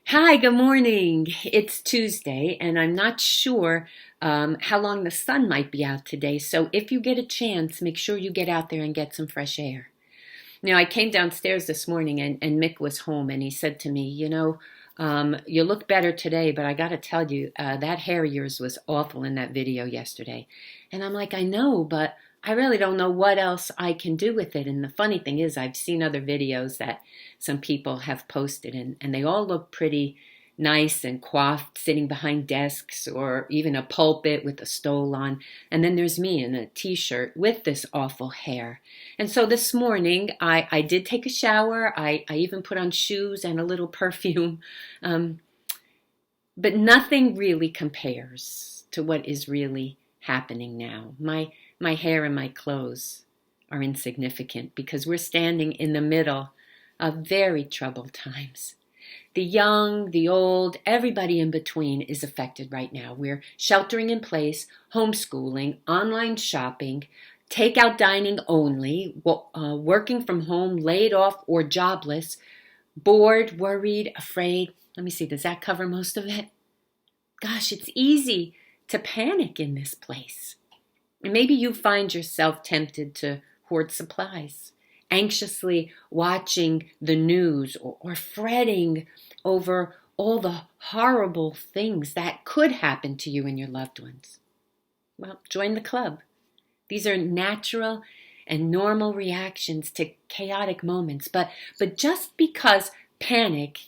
Hi, good morning. It's Tuesday, and I'm not sure how long the sun might be out today. So if you get a chance, make sure you get out there and get some fresh air. Now, I came downstairs this morning, and Mick was home, and he said to me, you look better today, but I got to tell you, that hair of yours was awful in that video yesterday. And I'm like, I know, but I really don't know what else I can do with it. And the funny thing is, I've seen other videos that some people have posted, and they all look pretty nice and coiffed, sitting behind desks or even a pulpit with a stole on. And then there's me in a t-shirt with this awful hair. And so this morning, I did take a shower. I even put on shoes and a little perfume. Um, but nothing really compares to what is really happening now. My hair and my clothes are insignificant because we're standing in the middle of very troubled times. The young, the old, everybody in between is affected right now. We're sheltering in place, homeschooling, online shopping, takeout dining only, working from home, laid off or jobless, bored, worried, afraid. Let me see, does that cover most of it? Gosh, it's easy to panic in this place. And maybe you find yourself tempted to hoard supplies, anxiously watching the news or fretting over all the horrible things that could happen to you and your loved ones. Well, join the club. These are natural and normal reactions to chaotic moments. But just because panic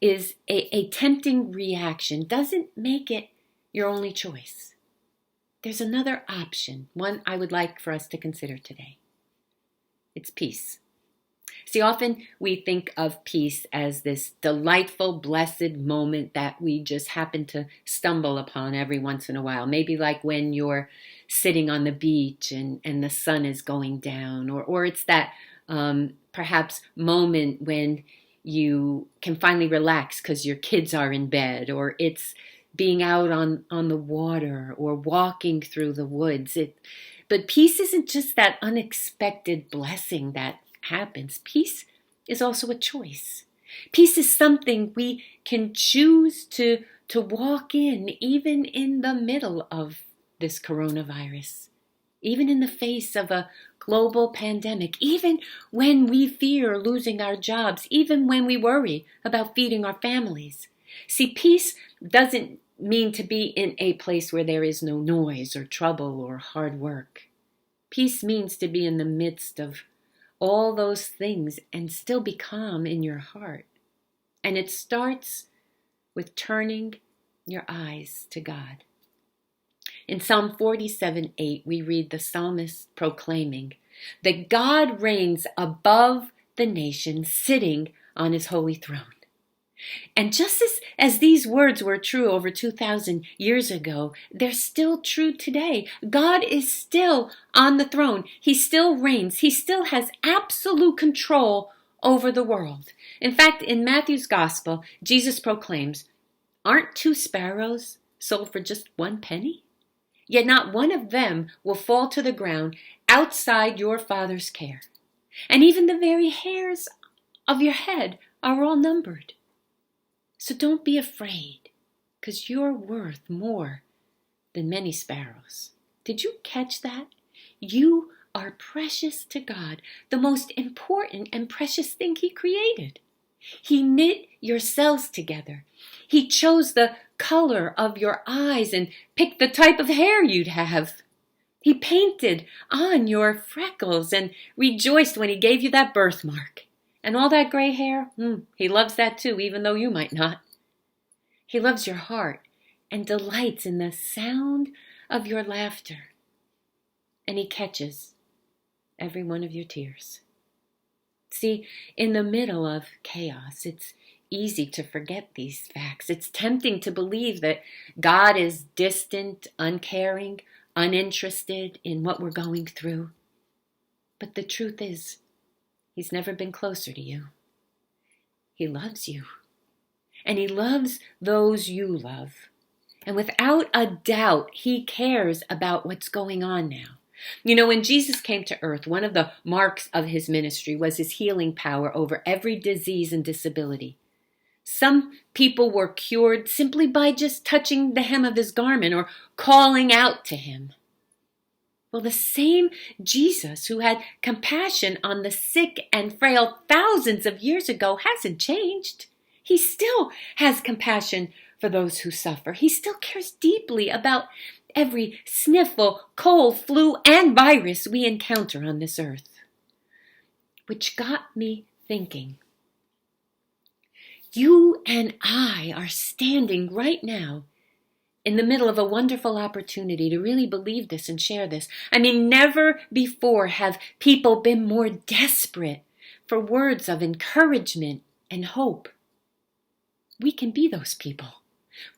is a tempting reaction doesn't make it your only choice. There's another option, one I would like for us to consider today. It's peace. See, often we think of peace as this delightful, blessed moment that we just happen to stumble upon every once in a while. Maybe like when you're sitting on the beach and the sun is going down, or it's that perhaps moment when you can finally relax because your kids are in bed, or it's being out on the water or walking through the woods. But peace isn't just that unexpected blessing that happens. Peace is also a choice. Peace is something we can choose to walk in, even in the middle of this coronavirus, even in the face of a global pandemic, even when we fear losing our jobs, even when we worry about feeding our families. See, peace doesn't mean to be in a place where there is no noise or trouble or hard work. Peace means to be in the midst of all those things and still be calm in your heart. And it starts with turning your eyes to God. In Psalm 47:8, we read the psalmist proclaiming that God reigns above the nations, sitting on his holy throne. And just as these words were true over 2,000 years ago, they're still true today. God is still on the throne. He still reigns. He still has absolute control over the world. In fact, in Matthew's gospel, Jesus proclaims, "Aren't two sparrows sold for just one penny? Yet not one of them will fall to the ground outside your Father's care. And even the very hairs of your head are all numbered. So don't be afraid, because you're worth more than many sparrows." Did you catch that? You are precious to God, the most important and precious thing He created. He knit your cells together. He chose the color of your eyes and picked the type of hair you'd have. He painted on your freckles and rejoiced when He gave you that birthmark. And all that gray hair, He loves that too, even though you might not. He loves your heart and delights in the sound of your laughter. And He catches every one of your tears. See, in the middle of chaos, it's easy to forget these facts. It's tempting to believe that God is distant, uncaring, uninterested in what we're going through. But the truth is, He's never been closer to you. He loves you. And He loves those you love. And without a doubt, He cares about what's going on now. You know, when Jesus came to earth, one of the marks of His ministry was His healing power over every disease and disability. Some people were cured simply by just touching the hem of his garment or calling out to him. Well, the same Jesus who had compassion on the sick and frail thousands of years ago hasn't changed. He still has compassion for those who suffer. He still cares deeply about every sniffle, cold, flu, and virus we encounter on this earth. Which got me thinking. You and I are standing right now in the middle of a wonderful opportunity to really believe this and share this. I mean, never before have people been more desperate for words of encouragement and hope. We can be those people.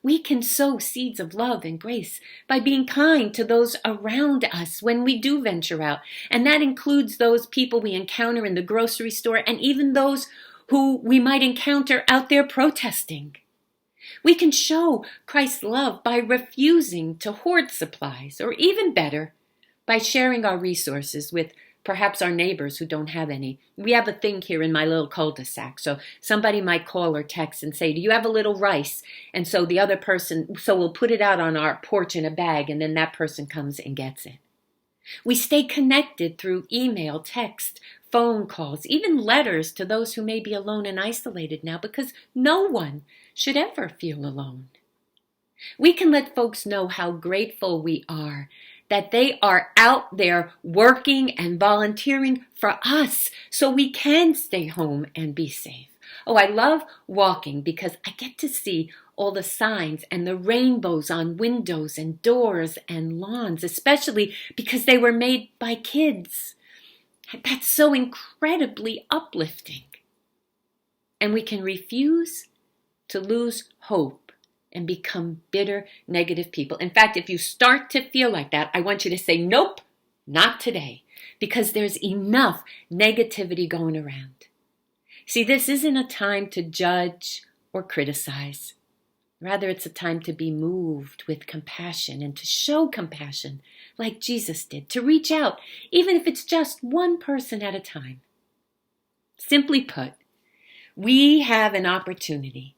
We can sow seeds of love and grace by being kind to those around us when we do venture out. And that includes those people we encounter in the grocery store and even those who we might encounter out there protesting. We can show Christ's love by refusing to hoard supplies, or even better, by sharing our resources with perhaps our neighbors who don't have any. We have a thing here in my little cul-de-sac, so somebody might call or text and say, do you have a little rice? And so the other person, so we'll put it out on our porch in a bag, and then that person comes and gets it. We stay connected through email, text, phone calls, even letters to those who may be alone and isolated now, because no one should ever feel alone. We can let folks know how grateful we are that they are out there working and volunteering for us so we can stay home and be safe. Oh, I love walking because I get to see all the signs and the rainbows on windows and doors and lawns, especially because they were made by kids. That's so incredibly uplifting. And we can refuse to lose hope and become bitter, negative people. In fact, if you start to feel like that, I want you to say, nope, not today, because there's enough negativity going around. See, this isn't a time to judge or criticize. Rather, it's a time to be moved with compassion and to show compassion like Jesus did, to reach out, even if it's just one person at a time. Simply put, we have an opportunity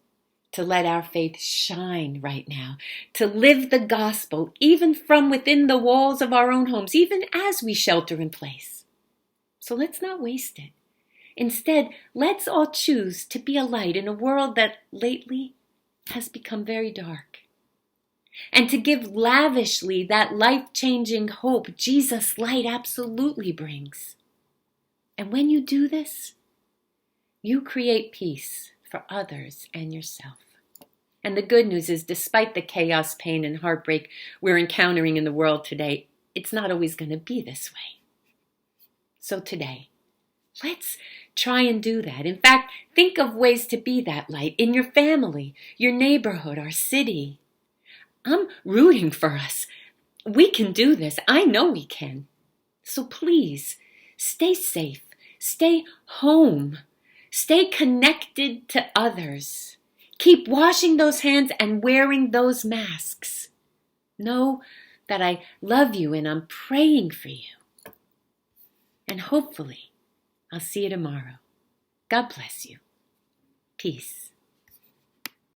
to let our faith shine right now, to live the gospel even from within the walls of our own homes, even as we shelter in place. So let's not waste it. Instead, let's all choose to be a light in a world that lately has become very dark. And to give lavishly that life-changing hope Jesus' light absolutely brings. And when you do this, you create peace for others and yourself. And the good news is, despite the chaos, pain, and heartbreak we're encountering in the world today, it's not always going to be this way. So today, let's try and do that. In fact, think of ways to be that light in your family, your neighborhood, our city. I'm rooting for us. We can do this. I know we can. So please, stay safe. Stay home. Stay connected to others. Keep washing those hands and wearing those masks. Know that I love you and I'm praying for you. And hopefully, I'll see you tomorrow. God bless you. Peace.